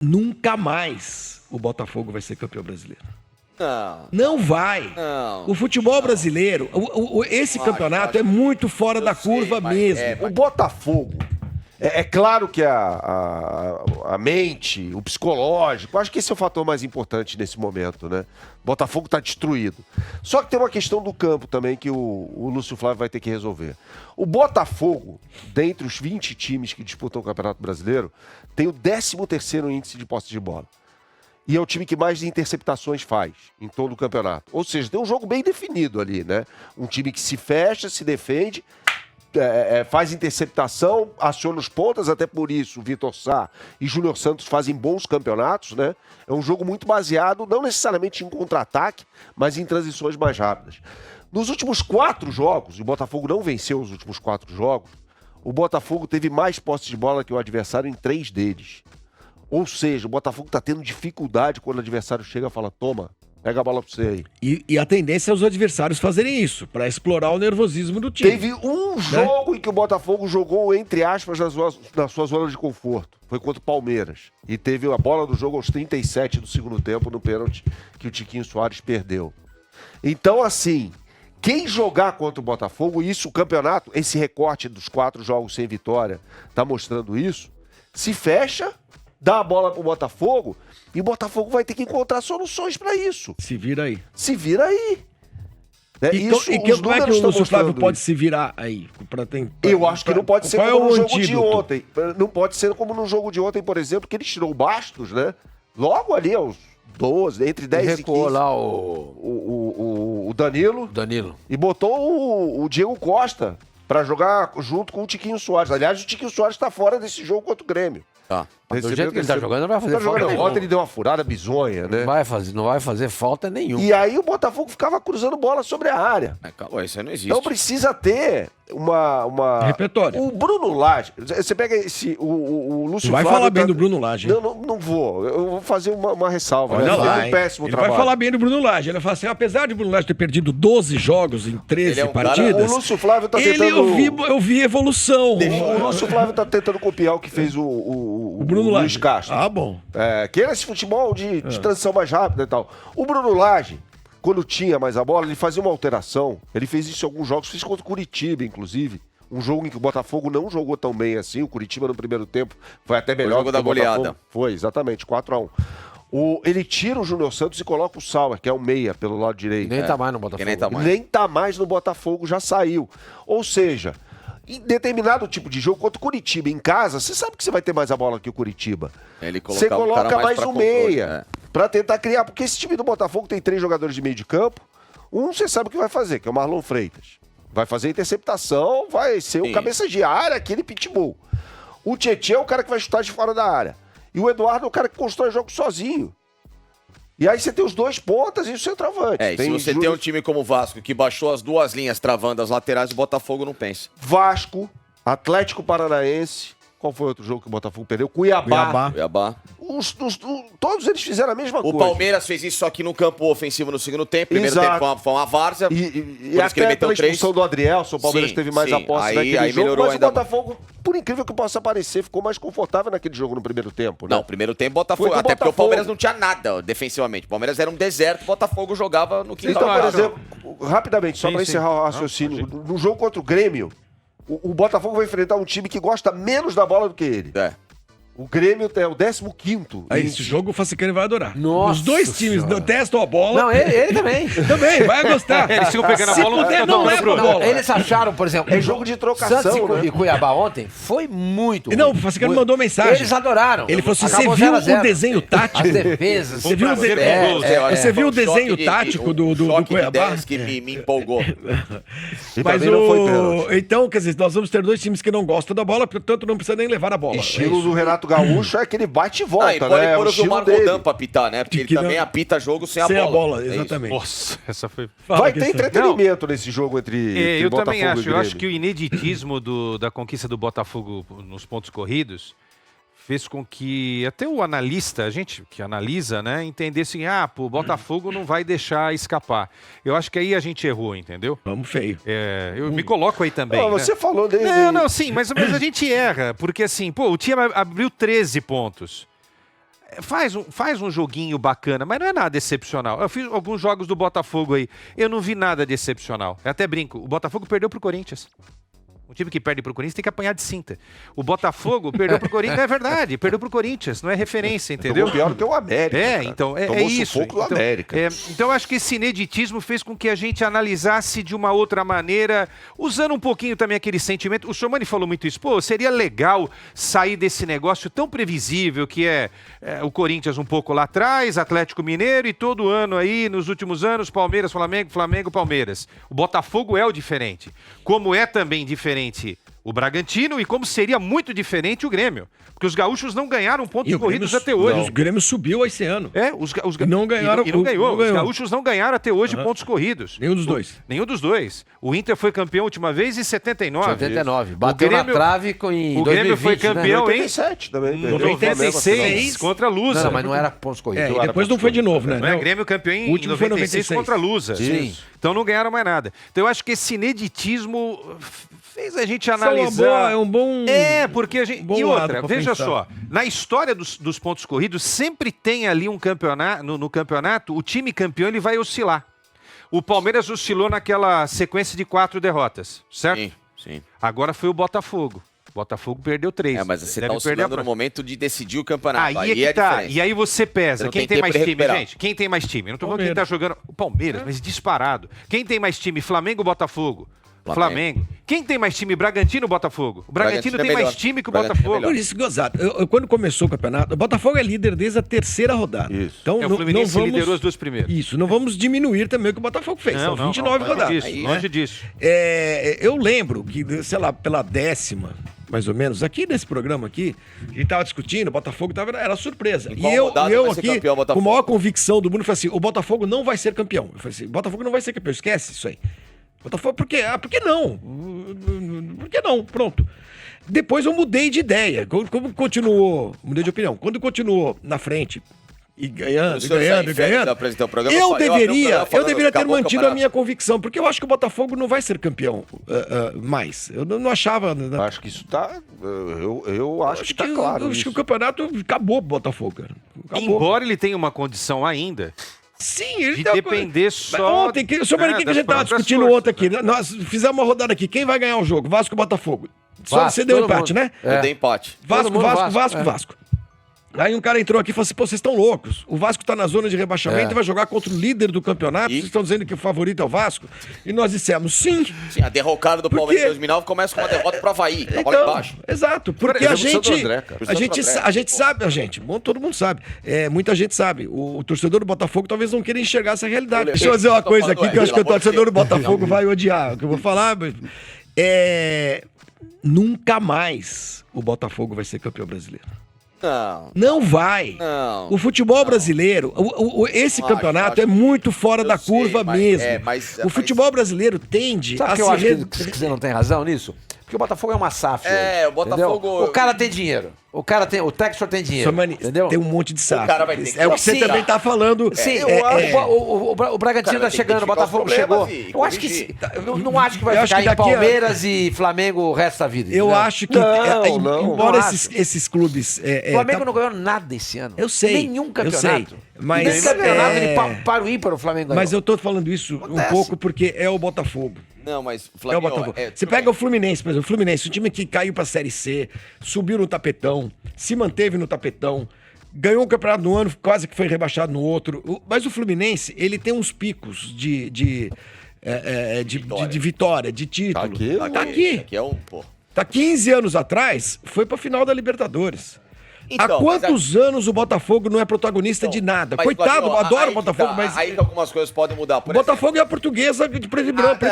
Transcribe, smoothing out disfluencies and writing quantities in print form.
Nunca mais o Botafogo vai ser campeão brasileiro. Não. Não vai. Não. O futebol brasileiro, esse campeonato é muito fora da curva mesmo. O Botafogo, é claro que a mente, o psicológico, acho que esse é o fator mais importante nesse momento, né? O Botafogo está destruído. Só que tem uma questão do campo também que o Lúcio Flávio vai ter que resolver. O Botafogo, dentre os 20 times que disputam o Campeonato Brasileiro, tem o 13º índice de posse de bola. E é o time que mais interceptações faz em todo o campeonato. Ou seja, tem um jogo bem definido ali, né? Um time que se fecha, se defende, faz interceptação, aciona os pontas, até por isso o Vitor Sá e Júnior Santos fazem bons campeonatos, né? É um jogo muito baseado, não necessariamente em contra-ataque, mas em transições mais rápidas. Nos últimos 4 jogos, e o Botafogo não venceu os últimos 4 jogos, o Botafogo teve mais posse de bola que o adversário em 3 deles. Ou seja, o Botafogo está tendo dificuldade quando o adversário chega e fala, toma, pega a bola pra você aí. E a tendência é os adversários fazerem isso, para explorar o nervosismo do time. Teve um jogo em que o Botafogo jogou, entre aspas, na sua zona de conforto. Foi contra o Palmeiras. E teve a bola do jogo aos 37 do segundo tempo, no pênalti que o Tiquinho Soares perdeu. Então, assim, quem jogar contra o Botafogo, isso, o campeonato, esse recorte dos 4 jogos sem vitória, tá mostrando isso, se fecha, dá a bola pro Botafogo e o Botafogo vai ter que encontrar soluções para isso. Se vira aí. Se vira aí. Né? Como é que o Lúcio Flávio pode se virar aí? Eu acho que não pode ser qual como é no o jogo de antídoto? ontem. Não pode ser como no jogo de ontem, por exemplo, que ele tirou o Bastos, né? Logo ali, aos 12, entre 10 e 15. lá O Danilo. Danilo. E botou o Diego Costa pra jogar junto com o Tiquinho Soares. Aliás, o Tiquinho Soares tá fora desse jogo contra o Grêmio. Tá. Do Recebeu jeito que ele tá terceiro- jogando, não vai fazer Tá falta jogando. nenhuma. Ontem ele deu uma furada bizonha, né? Não vai fazer falta nenhuma. E aí o Botafogo ficava cruzando bola sobre a área. Calma, isso aí não existe. Então precisa ter uma... Repertório. O Bruno Lage, você pega o Lúcio Vai Flávio... falar bem do Bruno Lage, hein? Não vou. Eu vou fazer uma ressalva. Olha Ele lá, fez um hein? péssimo Ele trabalho. vai falar bem do Bruno Lage. Ele vai falar assim, apesar de Bruno Lage ter perdido 12 jogos em 13 Ele é um cara- partidas... O Lúcio Flávio tá ele, tentando... eu vi evolução. O Lúcio Flávio tá tentando copiar o que fez o Bruno Luiz Lage. Castro. Ah, bom. Que era esse futebol de transição mais rápida e tal. O Bruno Lage, quando tinha mais a bola, ele fazia uma alteração. Ele fez isso em alguns jogos, fez contra o Curitiba, inclusive. Um jogo em que o Botafogo não jogou tão bem assim. O Curitiba no primeiro tempo foi até melhor. O jogo do que da o Botafogo. goleada. Foi, exatamente, 4-1. Ele tira o Júnior Santos e coloca o Sauer, que é o meia, pelo lado direito. Nem tá mais no Botafogo. Nem tá mais. Nem tá mais no Botafogo, já saiu. Ou seja, em determinado tipo de jogo, contra o Curitiba em casa, você sabe que você vai ter mais a bola que o Curitiba. Ele Você colocava o cara coloca mais pra um controle, meia pra tentar criar, porque esse time do Botafogo tem 3 jogadores de meio de campo. Um você sabe o que vai fazer, que é o Marlon Freitas. Vai fazer interceptação, vai ser o cabeça de área, aquele pitbull. O Tietchan é o cara que vai chutar de fora da área. E o Eduardo é o cara que constrói jogo sozinho. E aí você tem os 2 pontas e o centroavante. E se você tem um time como o Vasco, que baixou as 2 linhas travando as laterais, o Botafogo não pensa. Vasco, Atlético Paranaense. Qual foi outro jogo que o Botafogo perdeu? Cuiabá. Cuiabá. Todos eles fizeram a mesma O coisa. Palmeiras fez isso só que no campo ofensivo no segundo tempo. Primeiro Exato. tempo foi uma várzea. E Por isso que ele até meteu pela 3. expulsão do Adrielson, o Palmeiras Sim, teve mais sim. a posse Aí- naquele aí jogo, melhorou mas ainda o Botafogo, por incrível que possa parecer, ficou mais confortável naquele jogo no primeiro tempo, né? Não, primeiro tempo Botafogo. Foi com o Até porque o Botafogo. Palmeiras não tinha nada defensivamente. O Palmeiras era um deserto, o Botafogo jogava no quintal. Então, por exemplo, rapidamente, só para encerrar o raciocínio, no jogo contra o Grêmio, o Botafogo vai enfrentar um time que gosta menos da bola do que ele. O Grêmio é o 15º. Aí, esse jogo o Facicani vai adorar. Nossa Os 2 times testam a bola. Não, ele também. Também, vai gostar. Eles ficam pegando a Se bola, puder, não, não leva a não, bola. Eles acharam, por exemplo... É jogo de trocação, Santos né? e Cuiabá ontem foi muito Não, ruim. o Facicani mandou mensagem. Eles adoraram. Ele falou assim, Acabou você viu 0 a 0. o desenho tático? As defesas. Você viu o prazer desenho? com gols, Você viu o Foi um desenho choque tático do choque de Cuiabá? ideias que me empolgou. E Mas também não foi pênalti. Então, quer dizer, nós vamos ter 2 times que não gostam da bola, portanto não precisa nem levar a bola. Estilo do Renato Gaúcho é aquele bate e volta, E pode né? pôr o estilo Gilmar dele. Rodan pra apitar, né? Porque ele Que também não- apita jogo sem a Sem bola. a bola, É isso. exatamente. Nossa, essa foi... Fala, Vai ter Cristiano. entretenimento nesse jogo entre Eu Botafogo também e acho. Eu Grêmio. acho que o ineditismo da conquista do Botafogo nos pontos corridos fez com que até o analista, a gente que analisa, né, entendesse o Botafogo não vai deixar escapar. Eu acho que aí a gente errou, entendeu? Vamos feio. Eu me coloco aí também. Não, né? você falou desde... Não, sim, mas a gente erra, porque assim, o time abriu 13 pontos. faz um joguinho bacana, mas não é nada excepcional. Eu fiz alguns jogos do Botafogo aí, eu não vi nada de excepcional. Eu até brinco, o Botafogo perdeu pro Corinthians. Um time que perde pro Corinthians tem que apanhar de cinta. O Botafogo perdeu pro Corinthians, não é verdade, perdeu pro Corinthians, não é referência, entendeu? Tomou pior do que o América. Então, é Tomou isso. sufoco do América. Então, acho que esse ineditismo fez com que a gente analisasse de uma outra maneira, usando um pouquinho também aquele sentimento. O Sormani falou muito isso. Pô, seria legal sair desse negócio tão previsível que é o Corinthians um pouco lá atrás, Atlético Mineiro e todo ano aí, nos últimos anos, Palmeiras, Flamengo, Palmeiras. O Botafogo é o diferente. Como é também diferente o Bragantino e como seria muito diferente o Grêmio. Porque os gaúchos não ganharam pontos corridos até hoje. Não, o Grêmio subiu esse ano. Não ganharam. E não ganhou. Os gaúchos não ganharam até hoje pontos corridos. Nenhum dos dois. Nenhum dos dois. O Inter foi campeão a última vez em 79. 79. Bateu na trave em 2020, o Grêmio foi campeão né? em 87 também. 96 contra a Lusa. Não, mas não era pontos corridos. E depois não foi de novo, né? Não é Grêmio campeão em 96 contra a Lusa. Sim. Então não ganharam mais nada. Então eu acho que esse ineditismo fez a gente analisar. É um bom. Porque a gente. E outra, veja só, na história dos pontos corridos, sempre tem ali um campeonato, no campeonato, o time campeão ele vai oscilar. O Palmeiras oscilou naquela sequência de 4 derrotas, certo? Sim. Agora foi o Botafogo. O Botafogo perdeu 3. Mas você tá oscilando no momento de decidir o campeonato. Aí é que tá. E aí você pesa. Quem tem mais time, gente? Quem tem mais time? Eu não tô falando quem tá jogando. O Palmeiras, mas disparado. Quem tem mais time? Flamengo ou Botafogo? Flamengo. Quem tem mais time? Bragantino ou Botafogo? O Bragantino tem mais time que o Botafogo. Por isso, gozado. Quando começou o campeonato, o Botafogo é líder desde a 3ª rodada. Isso. Então, O Fluminense liderou as 2 primeiras. Isso, não vamos diminuir também o que o Botafogo fez. São 29 rodadas. Longe disso. Eu lembro que, sei lá, pela 10ª, mais ou menos, aqui nesse programa aqui, a gente tava discutindo, o Botafogo era surpresa. E eu aqui, com a maior convicção do mundo, falei assim, o Botafogo não vai ser campeão. Eu falei assim, o Botafogo não vai ser campeão, esquece isso aí. Botafogo, por quê? Por que não? Por que não? Pronto. Depois eu mudei de ideia. Como continuou, mudei de opinião. Quando continuou na frente e ganhando, eu deveria ter mantido a minha convicção, porque eu acho que o Botafogo não vai ser campeão mais. Eu não achava. Acho que isso tá. Eu acho que tá claro. Eu acho que o campeonato acabou pro Botafogo, cara. Acabou. Embora ele tenha uma condição ainda. Sim, ele de depender só. Ontem, que a gente estava discutindo ontem aqui. Nós fizemos uma rodada aqui. Quem vai ganhar o jogo? Vasco ou Botafogo? Só você deu empate, né? Eu dei empate. Vasco. Aí um cara entrou aqui e falou assim, pô, vocês estão loucos. O Vasco tá na zona de rebaixamento e vai jogar contra o líder do campeonato. Vocês estão dizendo que o favorito é o Vasco? E nós dissemos, sim. A derrocada do Palmeiras em 2009 começa com uma derrota pro Havaí, tá lá embaixo. Exato, porque a gente sabe, todo mundo sabe. Muita gente sabe. O torcedor do Botafogo talvez não queira enxergar essa realidade. Deixa eu fazer uma coisa aqui que eu acho que o torcedor do Botafogo vai odiar. O que eu vou falar nunca mais o Botafogo vai ser campeão brasileiro. Não vai. O futebol brasileiro, esse campeonato é muito fora da curva mesmo. O futebol brasileiro tende a se... Sabe que eu acho que você não tem razão nisso? Porque o Botafogo é uma SAF hoje, o Botafogo... Entendeu? O cara tem dinheiro. O Textor tem dinheiro. Entendeu? Tem um monte de SAF. É o que você também tá falando. Sim, o Bragantino tá chegando, o Botafogo chegou. Eu acho que não acho que vai ficar em Palmeiras e Flamengo o resto da vida. Eu acho que, embora esses clubes... O Flamengo não ganhou nada esse ano. Eu sei. Nenhum campeonato. Eu sei. Mas nem campeonato ele para o ímpar o Flamengo ganhou. Mas eu tô falando isso um pouco porque é o Botafogo. Não, mas é o Botafogo. Você pega o Fluminense, por exemplo. O Fluminense, o time que caiu pra Série C, subiu no tapetão, se manteve no tapetão, ganhou o campeonato no ano, quase que foi rebaixado no outro. Mas o Fluminense, ele tem uns picos de vitória, de título. Tá aqui. Tá 15 anos atrás, foi pra final da Libertadores. Há quantos anos o Botafogo não é protagonista de nada? Coitado, eu adoro o Botafogo, mas... Aí que algumas coisas podem mudar. O Botafogo é a portuguesa de preto e branco.